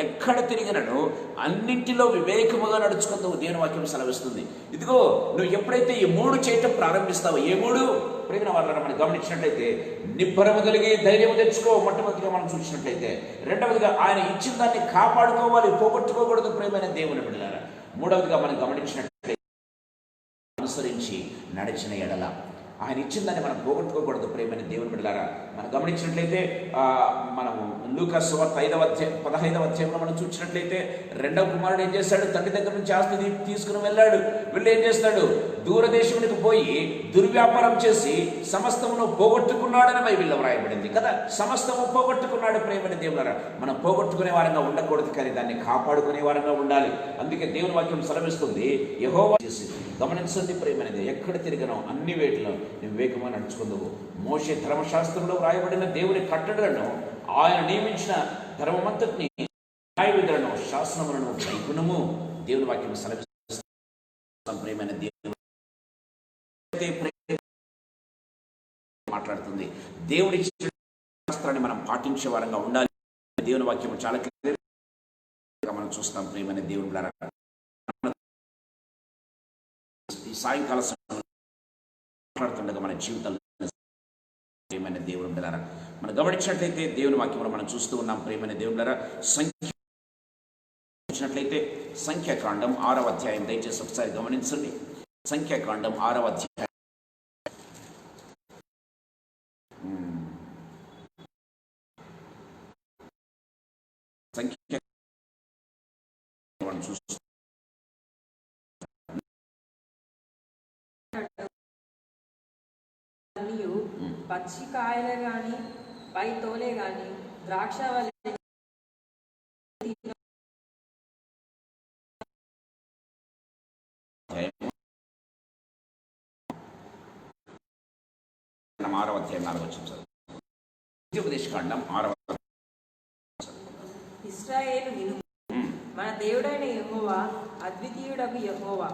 ఎక్కడ తిరిగినను అన్నింటిలో వివేకముగా నడుచుకుంటావు. దేవుని వాక్యం సెలవిస్తుంది. ఇదిగో, నువ్వు ఎప్పుడైతే ఈ 3 చేయటం ప్రారంభిస్తావో, ఏ 3 ప్రేమ వాళ్ళని మనం గమనించినట్లయితే, నిబ్బరము కలిగి ధైర్యం తెచ్చుకో. మొట్టమొదటిగా మనం చూసినట్లయితే, 2వదిగా ఆయన ఇచ్చిన దాన్ని కాపాడుకోవాలి, పోగొట్టుకోకూడదు. ప్రేమైన దేవుని బిడ్డలారా, 3వదిగా మనం గమనించినట్లయితే, అనుసరించి నడిచిన ఎడల ఆయన ఇచ్చిన దాన్ని మనం పోగొట్టుకోకూడదు. ప్రేమైన దేవుని బిడ్డలారా, మనం గమనించినట్లయితే మనము లూకా సువార్త 15వ అధ్యాయంలో మనం చూసినట్లయితే, 2వ కుమారుడు ఏం చేశాడు? తండ్రి దగ్గర నుంచి ఆస్తి తీసుకుని వెళ్ళాడు. వెళ్ళి ఏం చేస్తాడు? దూరదేశమునికి పోయి దుర్వ్యాపారం చేసి సమస్తమును పోగొట్టుకున్నాడని బైబిల్లో వ్రాయబడింది కదా. సమస్తము పోగొట్టుకున్నాడు. ప్రేమైన దేవులారా, మనం పోగొట్టుకునే వారంగా ఉండకూడదు, కానీ దాన్ని కాపాడుకునే వారంగా ఉండాలి. అందుకే దేవుని వాక్యం సెలవిస్తుంది, యెహోవా చేసి గమనించండి ప్రేమైనది, ఎక్కడ తిరిగినో అన్ని వేటిలో నువ్వు వివేకంగా నడుచుకుందువు. మోషే ధర్మశాస్త్రంలో వ్రాయబడిన దేవుని కట్టడలను, ఆయన నియమించిన ధర్మమంతటిని, న్యాయ విధులను, శాసనములను కైకొనుము. దేవుని వాక్యం సెలవిస్తుంది. ప్రేమైన దేవుని మాట్లాడుతుంది. దేవుడి శాస్త్రాన్ని మనం పాటించే వారంగా ఉండాలి. దేవుని వాక్యం చాలా క్లియర్గా మనం చూస్తాం. ప్రేమైన దేవుని ఈ సాయంకాల మాట్లాడుతుండగా మన జీవితాల్లో ప్రేమైన దేవుని బిడ్డలారా, మనం గమనించినట్లయితే దేవుని వాక్యంలో మనం చూస్తూ ఉన్నాం. ప్రేమైన దేవుని బిడ్డలారా, సంఖ్యాకాండం 6వ అధ్యాయం దయచేసి ఒకసారి గమనించండి. సంఖ్యాకాండం 6వ అధ్యాయం
సంఖ్య చూస్తూ
పచ్చి కాయలే గాని పై తోలే గాని ద్రాక్షావళి
ఆరవ అధ్యాయం 4వ వచనం చదువు. ద్వితీయోపదేశకాండం 6వ.
ఇశ్రాయేలు విను, మన దేవుడైన యెహోవా అద్వితీయుడగు యెహోవా.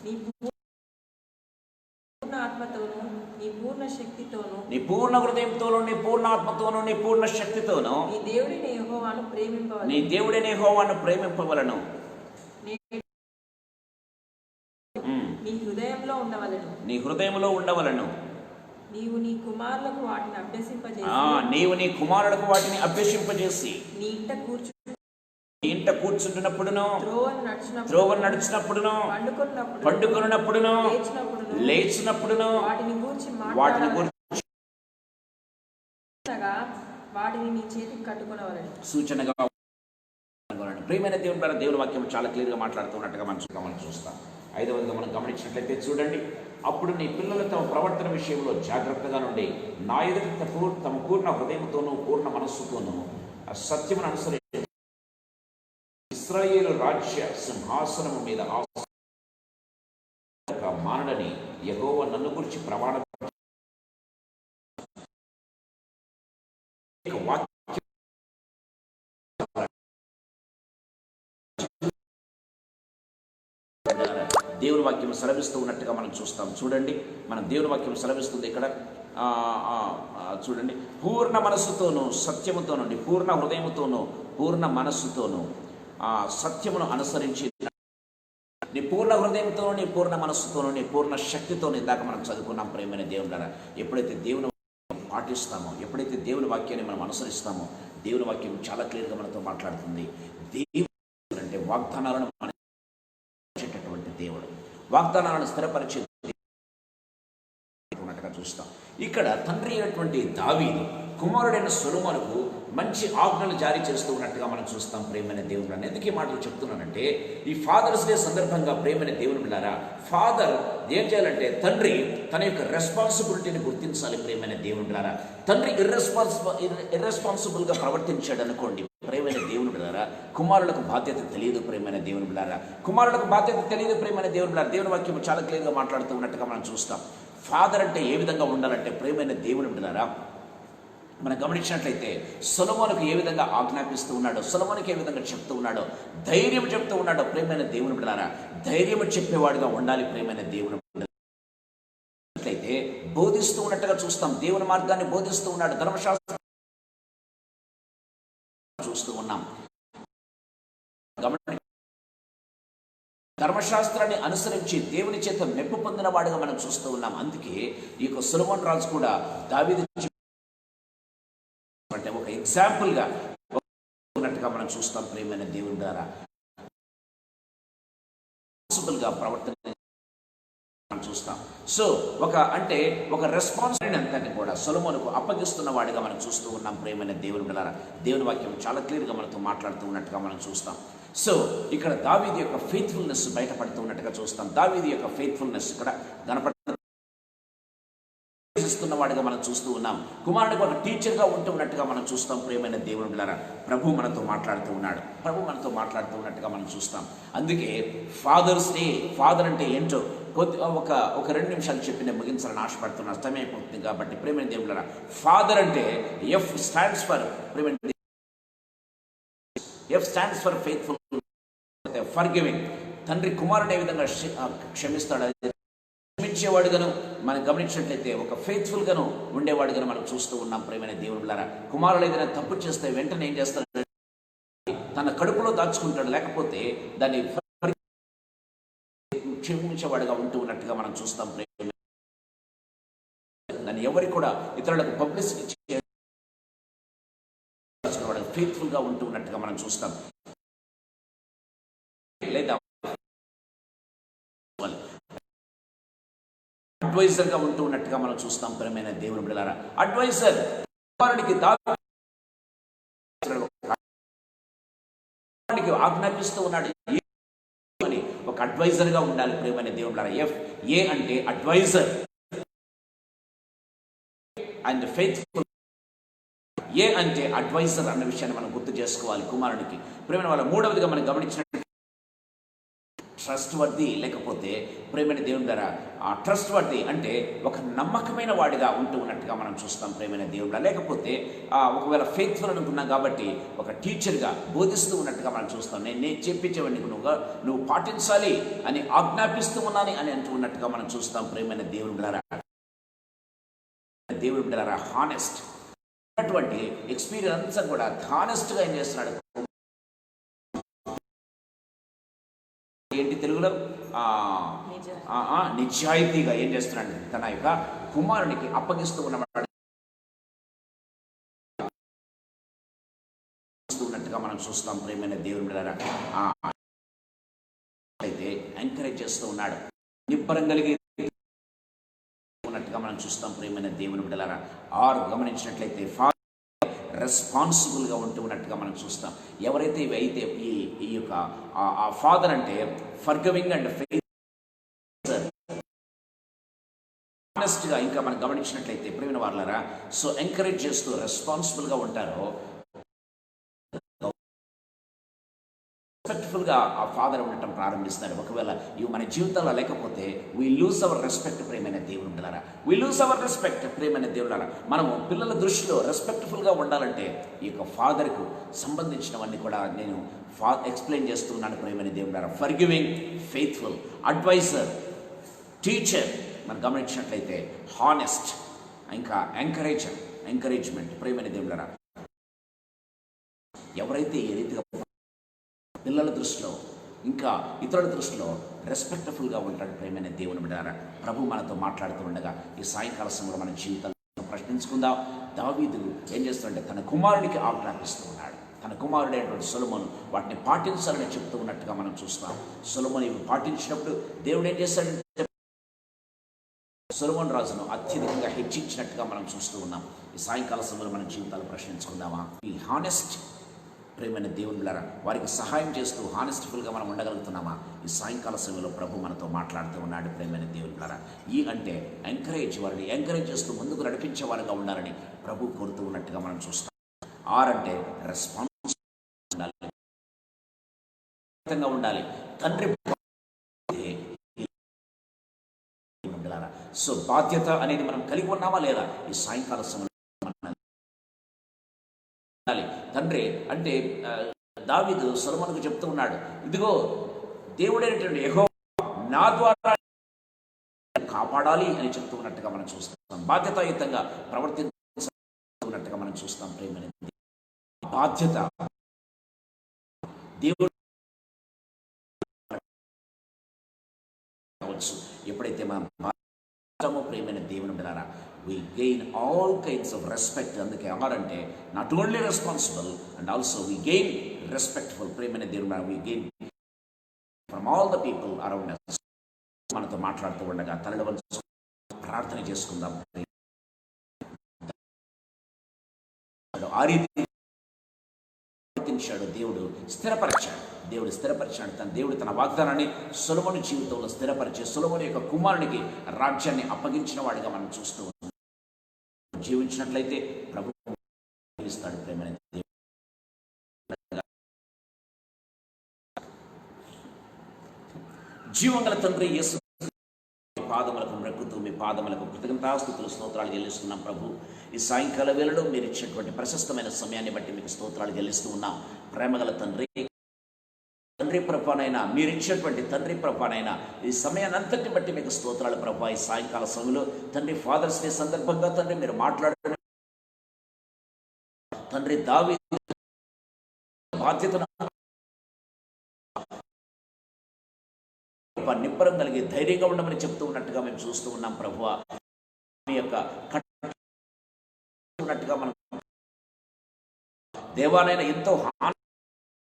నీ పూర్ణ ఆత్మతోను నీ పూర్ణ శక్తితోను
నీ పూర్ణ హృదయంతోను నీ పూర్ణ ఆత్మతోను నీ పూర్ణ శక్తితోను
నీ దేవుడైన యెహోవాను ప్రేమింపవలెను.
నీ దేవుడైన యెహోవాను ప్రేమింపవలను.
నీ హృదయంలో ఉండవలెను.
నీ హృదయంలో ఉండవలను.
నీవు నీ కుమారులకు వాటిని అభ్యసింపజేసి
నీవు నీ కుమారులకు వాటిని అభ్యసింపజేసి
నీ
ఇంట కూర్చుంటున్నప్పుడును
త్రోవను
నడిచినప్పుడును
పండుకొనున్నప్పుడును
లేచినప్పుడును
వాటిని గూర్చి వాటిని నీ చేతికి కట్టుకొనవలెను.
సూచనగా ప్రియమైన దేవుని వాక్యం చాలా క్లియర్గా మాట్లాడుతున్నట్టుగా మనం చూస్తాం. 5వదిగా మనం గమనించినట్లయితే చూడండి, అప్పుడు నీ పిల్లలు తమ ప్రవర్తన విషయంలో జాగ్రత్తగా నుండి నా ఎదుట తమ పూర్ణ హృదయంతోనూ పూర్ణ మనస్సుతోనూ ఆ సత్యమును అనుసరించి ఇశ్రాయేలు రాజ్య సింహాసనము మీద మానడని యెహోవా నన్ను గురించి ప్రమాణ దేవుని వాక్యం సెలవిస్తూ ఉన్నట్టుగా మనం చూస్తాం. చూడండి, మన దేవుని వాక్యం సెలవిస్తుంది ఇక్కడ. చూడండి, పూర్ణ మనస్సుతోనూ సత్యముతోనూ నీ పూర్ణ హృదయముతోనూ పూర్ణ మనస్సుతోనూ సత్యమును అనుసరించి నీ పూర్ణ హృదయంతో నీ పూర్ణ మనస్సుతోనూ నీ పూర్ణ శక్తితో ఇందాక మనం చదువుకున్నాం. ప్రేమైన దేవుని ద్వారా ఎప్పుడైతే దేవుని పాటిస్తామో, ఎప్పుడైతే దేవుని వాక్యాన్ని మనం అనుసరిస్తామో, దేవుని వాక్యం చాలా క్లియర్గా మనతో మాట్లాడుతుంది. దేవుడు అంటే వాగ్దానాలను మనటువంటి దేవుడు, వాగ్దానాలను స్థిరపరిచే ఉన్నట్టుగా చూస్తాం. ఇక్కడ తండ్రి అయినటువంటి దావీదు కుమారుడైన సొలొమోనుకు మంచి ఆజ్ఞలు జారీ చేస్తూ ఉన్నట్టుగా మనం చూస్తాం. ప్రేమైన దేవుని ఎందుకు ఈ మాటలు చెప్తున్నానంటే, ఈ ఫాదర్స్ డే సందర్భంగా ప్రేమైన దేవుని బిడ్డారా, ఫాదర్ ఏం చేయాలంటే తండ్రి తన యొక్క రెస్పాన్సిబిలిటీని గుర్తించాలి. ప్రేమైన దేవుని బిడ్డారా, తండ్రి ఇర్రెస్పాన్సిబుల్గా ప్రవర్తించాడు అనుకోండి, ప్రేమైన దేవుని బిడ్డారా, కుమారులకు బాధ్యత తెలియదు. ప్రేమైన దేవుని బిడ్డారా, కుమారులకు బాధ్యత తెలియదు. ప్రేమైన దేవుని బిడ్డారా, దేవుని వాక్యం చాలా క్లియర్గా మాట్లాడుతూ ఉన్నట్టుగా మనం చూస్తాం. ఫాదర్ అంటే ఏ విధంగా ఉండాలంటే, ప్రేమైన దేవుని బిడ్డారా, మనం గమనించినట్లయితే సొలొమోనుకు ఏ విధంగా ఆజ్ఞాపిస్తూ ఉన్నాడో, సొలొమోనుకు ఏ విధంగా చెప్తూ ఉన్నాడో, ధైర్యం చెప్తూ ఉన్నాడో, ప్రేమైన దేవుని బిడ్డలారా, ధైర్యం చెప్పేవాడుగా ఉండాలి. ప్రేమైన దేవుని బిడ్డలైతే బోధిస్తూ ఉన్నట్టుగా చూస్తాం. దేవుని మార్గాన్ని బోధిస్తూ ఉన్నాడు. ధర్మశాస్త్రం చూస్తూ ఉన్నాం. ధర్మశాస్త్రాన్ని అనుసరించి దేవుని చేత మెప్పు పొందిన వాడుగా మనం చూస్తూ ఉన్నాం. అందుకే ఈ యొక్క సొలొమోను రాజు కూడా దావీదు అంటే ఒక ఎగ్జాంపుల్గా ఉన్నట్టుగా మనం చూస్తాం. ప్రేమైన దేవుని ద్వారా ప్రవర్తన చూస్తాం. సో ఒక రెస్పాన్సిబిలిటీ అంతని కూడా సొలొమోనుకు అప్పగిస్తున్న వాడిగా మనం చూస్తూ ఉన్నాం. ప్రేమైన దేవుని ద్వారా దేవుని వాక్యం చాలా క్లియర్గా మనతో మాట్లాడుతూ ఉన్నట్టుగా మనం చూస్తాం. సో ఇక్కడ దావీదు యొక్క ఫెయిత్ఫుల్నెస్ బయటపడుతూ ఉన్నట్టుగా చూస్తాం. దావీదు యొక్క ఫెయిత్ఫుల్నెస్ ఇక్కడ వాడిగా మనం చూస్తూ ఉన్నాం. కుమారుడికి ఒక టీచర్గా ఉంటూ ఉన్నట్టుగా మనం చూస్తాం. ప్రేమైన దేవుని బిడ్డలారా, ప్రభు మనతో మాట్లాడుతూ ఉన్నాడు. ప్రభు మనతో మాట్లాడుతూ ఉన్నట్టుగా మనం చూస్తాం. అందుకే ఫాదర్స్ డే, ఫాదర్ అంటే ఏంటో ఒక 2 నిమిషాలు చెప్పి నేను ముగించాలని ఆశపడుతున్నా, సమయం అయిపోతుంది కాబట్టి. ప్రేమైన దేవుని బిడ్డలారా, ఫాదర్ అంటే F stands for faithful, forgiving. తండ్రి కుమారుడు ఏ విధంగా క్షమిస్తాడు, క్షమించేవాడుగాను మనం గమనించినట్లయితే ఒక ఫెయిత్ఫుల్గాను ఉండేవాడుగాను మనం చూస్తూ ఉన్నాం. ప్రేమైన దేవుని బిడ్డలారా, కుమారుడు ఏదైనా తప్పు చేస్తే వెంటనే ఏం చేస్తాడు, తన కడుపులో దాచుకుంటాడు, లేకపోతే దాన్ని క్షమించేవాడుగా ఉంటూ ఉన్నట్టుగా మనం చూస్తాం. దాన్ని ఎవరికి కూడా ఇతరులకు పబ్లిసిటీ ఫెయిత్ఫుల్గా ఉంటూ ఉన్నట్టుగా మనం చూస్తాం. లేదా అడ్వైజర్గా ఉంటూ ఉన్నట్టుగా మనం చూస్తాం. ప్రేమైన దేవుని బిడ్డలారా, అడ్వైజర్
ఆజ్ఞాపిస్తూ ఉన్నాడు అని. ఒక అడ్వైజర్ గా ఉండాలి ప్రియమైన దేవుళ్ళారా. ఏ అంటే అడ్వైజర్ అండ్ ఫెయిత్ఫుల్. ఏ అంటే అడ్వైజర్ అన్న విషయాన్ని మనం గుర్తు చేసుకోవాలి కుమారునికి. ప్రేమైన వాళ్ళ మూడవదిగా మనం గమనించిన ట్రస్ట్ వర్ది, లేకపోతే ప్రేమైన దేవుని ద్వారా ఆ ట్రస్ట్ వర్ది అంటే ఒక నమ్మకమైన వాడిగా ఉంటూ ఉన్నట్టుగా మనం చూస్తాం ప్రేమైన దేవుడా. లేకపోతే ఒకవేళ ఫెయిత్ఫుల్ అనుకున్నాం కాబట్టి ఒక టీచర్గా బోధిస్తూ ఉన్నట్టుగా మనం చూస్తాం. నేను చెప్పించేవాడిని నువ్వు పాటించాలి అని ఆజ్ఞాపిస్తూ ఉన్నాను అని అంటూ ఉన్నట్టుగా మనం చూస్తాం ప్రేమైన దేవుని ద్వారా. దేవుని ద్వారా హానెస్ట్ అటువంటి ఎక్స్పీరియన్స్ కూడా హానెస్ట్గా ఏం చేస్తున్నాడు, ఏంటి తెలుగులో నిజాయితీగా ఏం చేస్తున్నాడు, తన యొక్క కుమారునికి అప్పగిస్తూ ఉన్నట్టుగా మనం చూస్తాం ప్రేమైన దేవుని ద్వారా. అయితే ఎంకరేజ్ చేస్తూ ఉన్నాడు, నిబ్బరం కలిగి ఉన్నట్టుగా మనం చూస్తాం ప్రేమైన దేవుని బిడ్డలారా. గమనించినట్లయితే రెస్పాన్సిబుల్గా ఉంటూ ఉన్నట్టుగా మనం చూస్తాం. ఎవరైతే ఇవి అయితే ఈ యొక్క ఆ ఫాదర్ అంటే ఫర్గివింగ్ అండ్ హానెస్ట్గా ఇంకా మనం గమనించినట్లయితే ప్రేమైన వాళ్ళారా, సో ఎంకరేజ్ చేస్తూ రెస్పాన్సిబుల్గా ఉంటారో, రెస్పెక్ట్ఫుల్గా ఆ ఫాదర్ ఉండటం ప్రారంభిస్తాడు. ఒకవేళ ఇవి మన జీవితాల్లో లేకపోతే వీ లూజ్ అవర్ రెస్పెక్ట్ ప్రేమైన దేవుని బిడ్డలారా. వీ లూజ్ అవర్ రెస్పెక్ట్ ప్రేమైన దేవుళ్ళారా. మనము పిల్లల దృష్టిలో రెస్పెక్ట్ఫుల్గా ఉండాలంటే ఈ యొక్క ఫాదర్కు సంబంధించినవన్నీ కూడా నేను ఎక్స్ప్లెయిన్ చేస్తున్నాను ప్రేమైన దేవుళ్ళారా. ఫర్గివింగ్, ఫెయిత్ఫుల్, అడ్వైజర్, టీచర్ మనం గమనించినట్లయితే హానెస్ట్, ఇంకా ఎంకరేజ్మెంట్ ప్రేమైన దేవుళ్ళారా. ఎవరైతే ఏ రీతిగా పిల్లల దృష్టిలో ఇంకా ఇతరుల దృష్టిలో రెస్పెక్ట్ఫుల్గా ఉంటాడు ప్రేమైన దేవుని బిడ్డలారా. ప్రభు మనతో మాట్లాడుతూ ఉండగా ఈ సాయంకాల సమయంలో మన జీవితాలను ప్రశ్నించుకుందాం. దావీదు ఏం చేస్తుంటే తన కుమారుడికి ఆజ్ఞాపిస్తూ ఉన్నాడు. తన కుమారుడైనటువంటి సొలొమోను వాటిని పాటించాలని చెప్తూ ఉన్నట్టుగా మనం చూస్తాం. సొలొమోను ఇవి పాటించినప్పుడు దేవుడు ఏం చేస్తాడంటే సొలొమోను రాజును అత్యధికంగా హెచ్చించినట్టుగా మనం చూస్తూ ఉన్నాం. ఈ సాయంకాల సమయంలో మన జీవితాలు ప్రశ్నించుకుందామా? ఈ హానెస్ట్ ప్రేమైన దేవుని బిడ్డలారా, వారికి సహాయం చేస్తూ హానెస్ట్ఫుల్గా మనం ఉండగలుగుతున్నామా? ఈ సాయంకాల సమయంలో ప్రభు మనతో మాట్లాడుతూ ఉన్నాడు ప్రేమైన దేవుని బిడ్డలారా. ఈ అంటే వారిని ఎంకరేజ్ చేస్తూ ముందుకు నడిపించే వారిగా ఉండాలని ప్రభు కోరుతూ ఉన్నట్టుగా మనం చూస్తాం. అంటే రెస్పాన్సిబుల్గా ఉండాలి. తండ్రి బిడ్డలారా, సో బాధ్యత అనేది మనం కలిగి ఉన్నామా లేదా? ఈ సాయంకాల సమయంలో తండ్రి అంటే దావీదు సొలొమోనుకు చెప్తూ ఉన్నాడు, ఇదిగో దేవుడైనటువంటి యెహోవా నా ద్వారా కాపాడాలి అని చెప్తూ ఉన్నట్టుగా మనం చూస్తాం. బాధ్యతాయుతంగా ప్రవర్తించినట్టుగా మనం చూస్తాం. ప్రేమ బాధ్యత దేవుడు ఎప్పుడైతే మనం ప్రేమైన దేవుని బిడ్డలారా, we gain all kinds of respect. అందుకే అంటే not only responsible and also we gain respectful. ప్రేమైన దేవుని బిడ్డలారా, we gain from all the people around us. మనతో మాట్లాడుతూ ఉండగా తలలు వంచి ప్రార్థన చేసుకుందాం. ఆ రీతి దేవుడు స్థిరపరిచాడు. దేవుడు తన వాగ్దానాన్ని సొలొమోను జీవితంలో స్థిరపరిచే సొలొమోను యొక్క కుమారునికి రాజ్యాన్ని అప్పగించిన వాడిగా మనం చూస్తూ ఉన్నాం. జీవించినట్లయితే ప్రభు ఇస్తాడు. ప్రేమైన జీవంగల తండ్రి యేసు పాదములకు మొక్కుతూ మీ పాదములకు కృతజ్ఞతాస్తుతులు స్తోత్రాలు చెల్లిస్తున్నాం ప్రభు. ఈ సాయంకాల వేళలో మీరు ఇచ్చినటువంటి ప్రశస్తమైన సమయాన్ని బట్టి మీకు స్తోత్రాలు చెల్లిస్తూ ఉన్నాం. ప్రేమగల తండ్రి ప్రభానైనా మీరు ఇచ్చినటువంటి తండ్రి ప్రభానైనా ఈ సమయాన్ని అంతటిని బట్టి మీకు స్తోత్రాలు ప్రభా. ఈ సాయంకాల సమయంలో తండ్రి ఫాదర్స్ డే సందర్భంగా తండ్రి మీరు మాట్లాడిన తండ్రి దావీదు బాధ్యతను నిబ్బరం కలిగి ధైర్యంగా ఉండమని చెప్తూ ఉన్నట్టుగా మేము చూస్తూ ఉన్నాం ప్రభువా. మీ యొక్క ఉన్నట్టుగా మనం దేవాలైన ఎంతో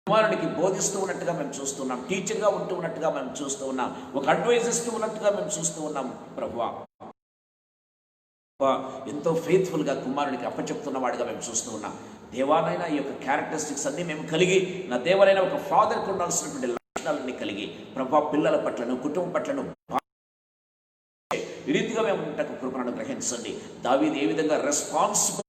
కుమారునికి బోధిస్తూ ఉన్నట్టుగా మేము చూస్తున్నాం. టీచర్గా ఉంటూ ఉన్నట్టుగా మేము చూస్తూ ఉన్నాం. ఒక అడ్వైజ్ ఇస్తూ ఉన్నట్టుగా మేము చూస్తూ ఉన్నాం ప్రభువా. ఎంతో ఫెయిత్ఫుల్గా కుమారునికి అప్పచెప్తున్న వాడిగా మేము చూస్తూ ఉన్నాం. దేవానైనా ఈ యొక్క క్యారెక్టరిస్టిక్స్ అన్నీ మేము కలిగి, నా దేవనైనా ఒక ఫాదర్కి ఉండాల్సినటువంటి లక్షణాలన్నీ కలిగి ప్రభా పిల్లల పట్లను, కుటుంబం పట్లను ఈ రీతిగా మేము ఉంటకు కృపను గ్రహించండి. దావీదు ఏ విధంగా రెస్పాన్సిబుల్